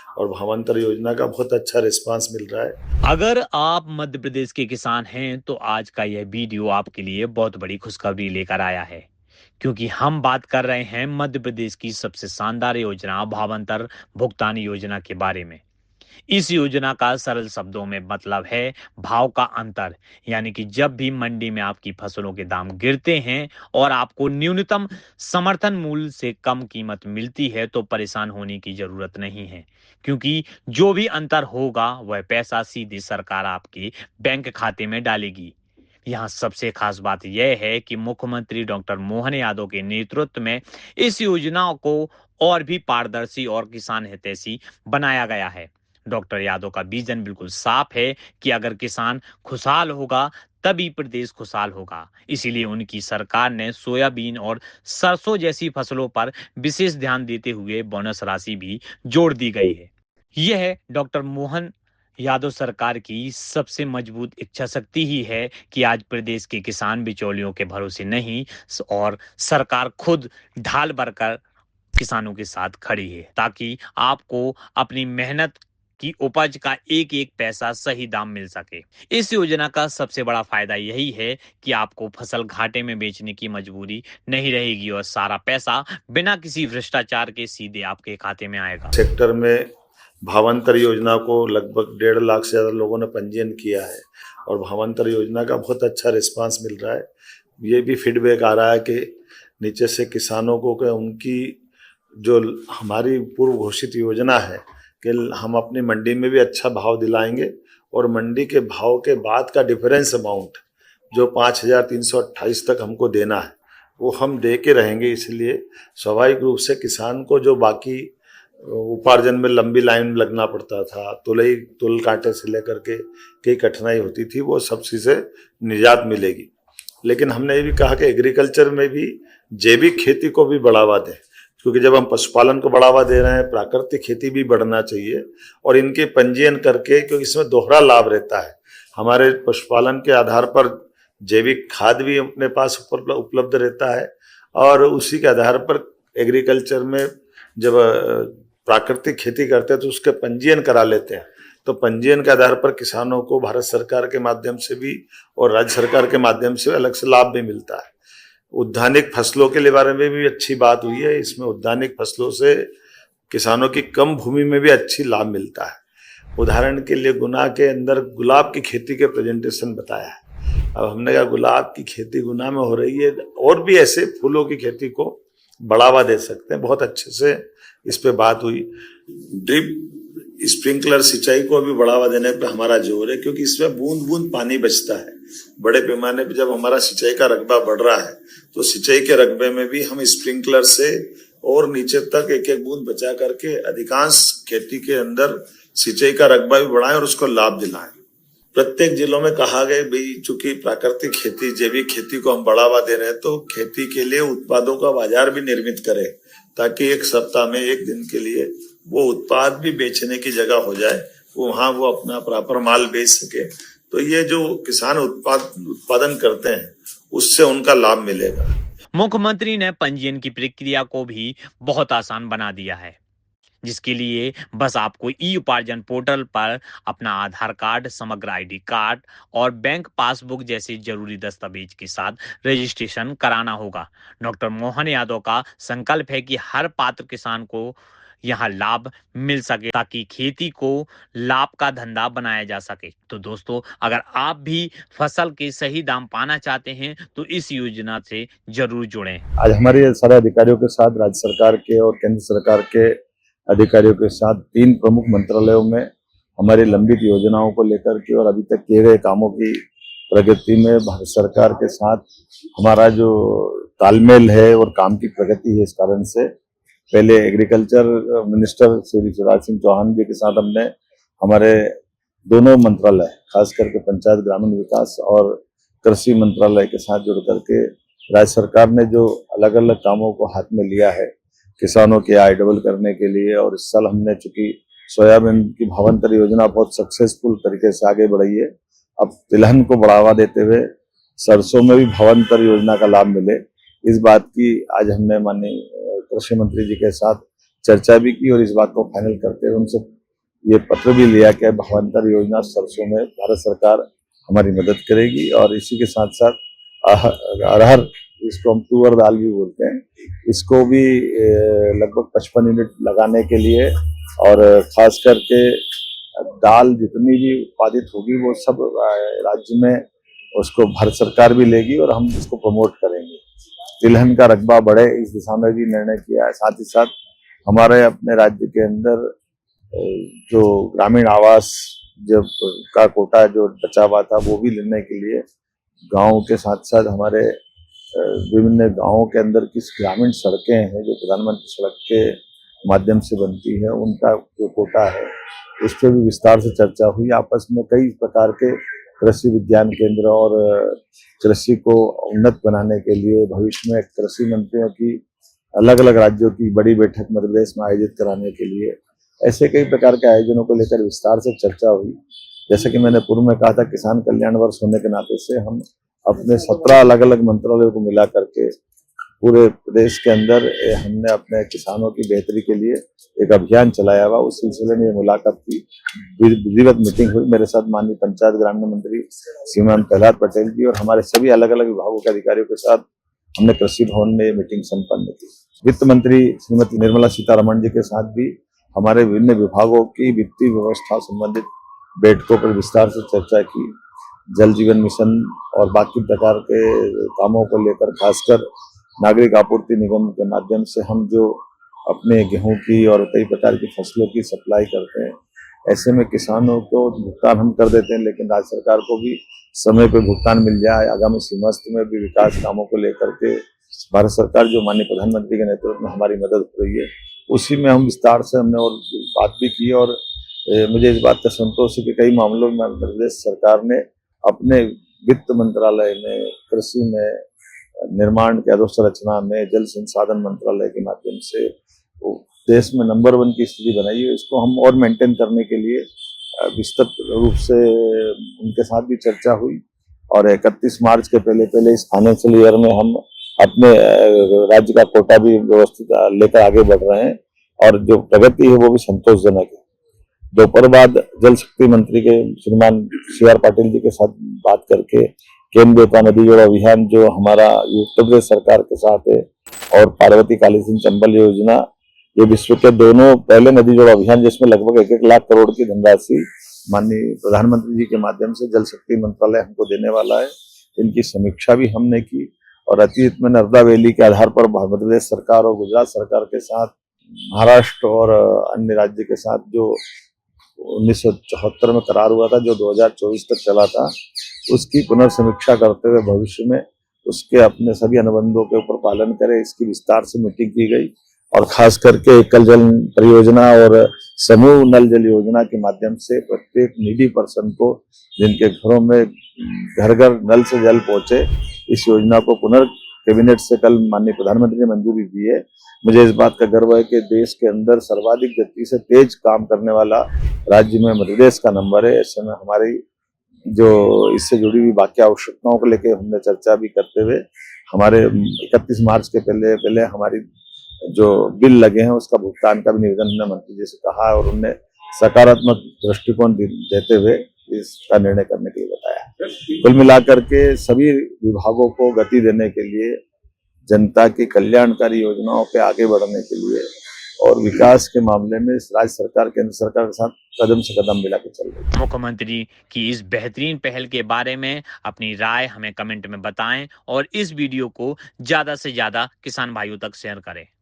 और भावांतर योजना का बहुत अच्छा रिस्पांस मिल रहा है। अगर आप मध्य प्रदेश के किसान हैं तो आज का यह वीडियो आपके लिए बहुत बड़ी खुशखबरी लेकर आया है, क्योंकि हम बात कर रहे हैं मध्य प्रदेश की सबसे शानदार योजना भावांतर भुगतान योजना के बारे में। इस योजना का सरल शब्दों में मतलब है भाव का अंतर, यानी कि जब भी मंडी में आपकी फसलों के दाम गिरते हैं और आपको न्यूनतम समर्थन मूल्य से कम कीमत मिलती है तो परेशान होने की जरूरत नहीं है, क्योंकि जो भी अंतर होगा वह पैसा सीधे सरकार आपके बैंक खाते में डालेगी। यहाँ सबसे खास बात यह है कि मुख्यमंत्री डॉक्टर मोहन यादव के नेतृत्व में इस योजना को और भी पारदर्शी और किसान हितैषी बनाया गया है। डॉक्टर यादव का विजन बिल्कुल साफ है कि अगर किसान खुशहाल होगा तभी प्रदेश खुशहाल होगा। इसीलिए उनकी सरकार ने सोयाबीन और सरसों जैसी फसलों पर विशेष ध्यान देते हुए बोनस राशि भी जोड़ दी गई है। यह डॉक्टर मोहन यादव सरकार की सबसे मजबूत इच्छा शक्ति ही है कि आज प्रदेश के किसान बिचौलियों के भरोसे नहीं और सरकार खुद ढाल भरकर किसानों के साथ खड़ी है, ताकि आपको अपनी मेहनत की उपज का एक एक पैसा सही दाम मिल सके। इस योजना का सबसे बड़ा फायदा यही है कि आपको फसल घाटे में बेचने की मजबूरी नहीं रहेगी और सारा पैसा बिना किसी भ्रष्टाचार के सीधे आपके खाते में आएगा। सेक्टर में भावांतर योजना को लगभग 1.5 लाख से ज़्यादा लोगों ने पंजीयन किया है और भावांतर योजना का बहुत अच्छा रिस्पांस मिल रहा है। ये भी फीडबैक आ रहा है कि नीचे से किसानों को कि उनकी जो हमारी पूर्व घोषित योजना है कि हम अपनी मंडी में भी अच्छा भाव दिलाएंगे और मंडी के भाव के बाद का डिफरेंस अमाउंट जो 5,328 तक हमको देना है वो हम दे के रहेंगे। इसलिए स्वाभाविक रूप से किसान को जो बाकी उपार्जन में लंबी लाइन लगना पड़ता था, तुल कांटे से लेकर के कई कठिनाई होती थी, वो सब चीज़ें निजात मिलेगी। लेकिन हमने ये भी कहा कि एग्रीकल्चर में भी जैविक खेती को भी बढ़ावा दें, क्योंकि जब हम पशुपालन को बढ़ावा दे रहे हैं प्राकृतिक खेती भी बढ़ना चाहिए और इनके पंजीयन करके, क्योंकि इसमें दोहरा लाभ रहता है। हमारे पशुपालन के आधार पर जैविक खाद भी अपने पास उपलब्ध रहता है और उसी के आधार पर एग्रीकल्चर में जब प्राकृतिक खेती करते हैं तो उसके पंजीयन करा लेते हैं। तो पंजीयन के आधार पर किसानों को भारत सरकार के माध्यम से भी और राज्य सरकार के माध्यम से अलग से लाभ भी मिलता है। उद्यानिक फसलों के बारे में भी अच्छी बात हुई है। इसमें उद्यानिक फसलों से किसानों की कम भूमि में भी अच्छी लाभ मिलता है। उदाहरण के लिए गुना के अंदर गुलाब की खेती के प्रेजेंटेशन बताया है। अब हमने कहा गुलाब की खेती गुना में हो रही है, और भी ऐसे फूलों की खेती को बढ़ावा दे सकते हैं। बहुत अच्छे से इस पे बात हुई। ड्रिप स्प्रिंकलर सिंचाई को भी बढ़ावा देने पे हमारा जोर है, क्योंकि इसमें बूंद बूंद पानी बचता है। बड़े पैमाने पे जब हमारा सिंचाई का रकबा बढ़ रहा है तो सिंचाई के रकबे में भी हम स्प्रिंकलर से और नीचे तक एक एक बूंद बचा करके अधिकांश खेती के अंदर सिंचाई का रकबा भी बढ़ाएं और उसको लाभ दिलाएं। प्रत्येक जिलों में कहा गया भाई, चूंकि प्राकृतिक खेती जैविक खेती को हम बढ़ावा दे रहे हैं तो खेती के लिए उत्पादों का बाजार भी निर्मित करें, ताकि एक सप्ताह में एक दिन के लिए वो उत्पाद भी बेचने की जगह हो जाए, वहां वो अपना प्रॉपर माल बेच सके। तो ये जो किसान उत्पादन करते हैं उससे उनका लाभ मिलेगा। मुख्यमंत्री ने पंजीयन की प्रक्रिया को भी बहुत आसान बना दिया है, जिसके लिए बस आपको ई उपार्जन पोर्टल पर अपना आधार कार्ड, समग्र आईडी कार्ड और बैंक पासबुक जैसे जरूरी दस्तावेज के साथ रजिस्ट्रेशन कराना होगा। डॉक्टर मोहन यादव का संकल्प है कि हर पात्र किसान को यहाँ लाभ मिल सके, ताकि खेती को लाभ का धंधा बनाया जा सके। तो दोस्तों, अगर आप भी फसल के सही दाम पाना चाहते हैं तो इस योजना से जरूर जुड़ें। आज हमारे सारे अधिकारियों के साथ राज्य सरकार के और केंद्र सरकार के अधिकारियों के साथ 3 प्रमुख मंत्रालयों में हमारी लंबित योजनाओं को लेकर के और अभी तक किए गए कामों की प्रगति में भारत सरकार के साथ हमारा जो तालमेल है और काम की प्रगति है, इस कारण से पहले एग्रीकल्चर मिनिस्टर श्री शिवराज सिंह चौहान जी के साथ हमने हमारे दोनों मंत्रालय, खास करके पंचायत ग्रामीण विकास और कृषि मंत्रालय के साथ जुड़ करके राज्य सरकार ने जो अलग अलग कामों को हाथ में लिया है किसानों की आय डबल करने के लिए। और इस साल हमने चूंकि सोयाबीन की भावांतर योजना बहुत सक्सेसफुल तरीके से आगे बढ़ी है, अब तिलहन को बढ़ावा देते हुए सरसों में भी भावांतर योजना का लाभ मिले, इस बात की आज हमने माननीय कृषि मंत्री जी के साथ चर्चा भी की और इस बात को फाइनल करते हुए उनसे ये पत्र भी लिया कि भावांतर योजना सरसों में भारत सरकार हमारी मदद करेगी। और इसी के साथ साथ अरहर, इसको हम तुअर दाल भी बोलते हैं, इसको भी लगभग 55 यूनिट लगाने के लिए, और खास करके दाल जितनी भी उत्पादित होगी वो सब राज्य में उसको भारत सरकार भी लेगी और हम इसको प्रमोट करेंगे। तिलहन का रकबा बढ़े, इस दिशा में भी निर्णय किया है। साथ ही साथ हमारे अपने राज्य के अंदर जो ग्रामीण आवास जब का कोटा जो बचा हुआ था वो भी लेने के लिए गांव के साथ साथ हमारे विभिन्न गांवों के अंदर किस ग्रामीण सड़कें हैं जो प्रधानमंत्री सड़क के माध्यम से बनती है, उनका जो कोटा है उस पर भी विस्तार से चर्चा हुई। आपस में कई प्रकार के कृषि विज्ञान केंद्र और कृषि को उन्नत बनाने के लिए भविष्य में कृषि मंत्रियों की अलग अलग राज्यों की बड़ी बैठक मध्य प्रदेश में आयोजित कराने के लिए ऐसे कई प्रकार के आयोजनों को लेकर विस्तार से चर्चा हुई। जैसे कि मैंने पूर्व में कहा था, किसान कल्याण वर्ष होने के नाते से हम अपने 17 अलग अलग मंत्रालयों को मिला करके पूरे प्रदेश के अंदर हमने अपने किसानों की बेहतरी के लिए एक अभियान चलाया हुआ। उस सिलसिले में ये मुलाकात की, विधिवत मीटिंग हुई मेरे साथ माननीय पंचायत ग्रामीण मंत्री श्रीमान प्रहलाद पटेल जी और हमारे सभी अलग अलग विभागों के अधिकारियों के साथ हमने कृषि भवन में मीटिंग संपन्न की। वित्त मंत्री श्रीमती निर्मला सीतारमण जी के साथ भी हमारे विभिन्न विभागों की वित्तीय व्यवस्था संबंधित बैठकों पर विस्तार से चर्चा की। जल जीवन मिशन और बाकी प्रकार के कामों को लेकर, खासकर नागरिक आपूर्ति निगम के माध्यम से हम जो अपने गेहूं की और कई प्रकार की फसलों की सप्लाई करते हैं, ऐसे में किसानों को भुगतान हम कर देते हैं, लेकिन राज्य सरकार को भी समय पे भुगतान मिल जाए। आगामी सीमास्त में भी विकास कामों को लेकर के भारत सरकार जो माननीय प्रधानमंत्री के नेतृत्व में हमारी मदद हो रही है, उसी में हम विस्तार से हमने और बात भी की। और मुझे इस बात का संतोष है कि कई मामलों में मध्य प्रदेश सरकार ने अपने वित्त मंत्रालय में, कृषि में, निर्माण के अधोसंरचना में, जल संसाधन मंत्रालय के माध्यम से देश में नंबर 1 की स्थिति बनाई है। इसको हम और मेंटेन करने के लिए विस्तृत रूप से उनके साथ भी चर्चा हुई और 31 मार्च के पहले इस फाइनेंशियल ईयर में हम अपने राज्य का कोटा भी व्यवस्थित लेकर आगे बढ़ रहे हैं और जो प्रगति है वो भी संतोषजनक है। दोपहर बाद जल शक्ति मंत्री के श्रीमान CR पाटिल जी के साथ बात करके केन बेतवा नदी जोड़ो अभियान जो हमारा उत्तर प्रदेश सरकार के साथ है और पार्वती काली सिंह चंबल योजना, ये विश्व के दोनों पहले नदी जोड़ो अभियान जिसमें लगभग 1-1 लाख करोड़ की धनराशि माननीय प्रधानमंत्री जी के माध्यम से जल शक्ति मंत्रालय हमको देने वाला है। इनकी समीक्षा भी हमने की और अतीत में नर्मदा वैली के आधार पर मध्य प्रदेश सरकार और गुजरात सरकार के साथ महाराष्ट्र और अन्य राज्य के साथ जो 1974 में करार हुआ था, जो 2024 तक चला था, उसकी पुनर्समीक्षा करते हुए भविष्य में उसके अपने सभी अनुबंधों के ऊपर पालन करें, इसकी विस्तार से मीटिंग की गई। और खास करके एकल जल परियोजना और समूह नल जल योजना के माध्यम से प्रत्येक नीडी पर्सन को जिनके घरों में घर घर नल से जल पहुंचे, इस योजना को कैबिनेट से कल माननीय प्रधानमंत्री ने मंजूरी दी है। मुझे इस बात का गर्व है कि देश के अंदर सर्वाधिक गति से तेज काम करने वाला राज्य में मध्य प्रदेश का नंबर है। ऐसे में हमारी जो इससे जुड़ी हुई बाकी आवश्यकताओं को लेकर हमने चर्चा भी करते हुए हमारे 31 मार्च के पहले हमारी जो बिल लगे हैं उसका भुगतान का भी निवेदन हमने मंत्री जी से कहा है और उन्हें सकारात्मक दृष्टिकोण देते हुए इसका निर्णय करने के लिए बताया। कुल मिलाकर के सभी विभागों को गति देने के लिए, जनता की कल्याणकारी योजनाओं पे आगे बढ़ने के लिए और विकास के मामले में राज्य सरकार केंद्र सरकार के साथ कदम से कदम मिला के चल रही है। मुख्यमंत्री की इस बेहतरीन पहल के बारे में अपनी राय हमें कमेंट में बताएं और इस वीडियो को ज्यादा से ज्यादा किसान भाइयों तक शेयर करें।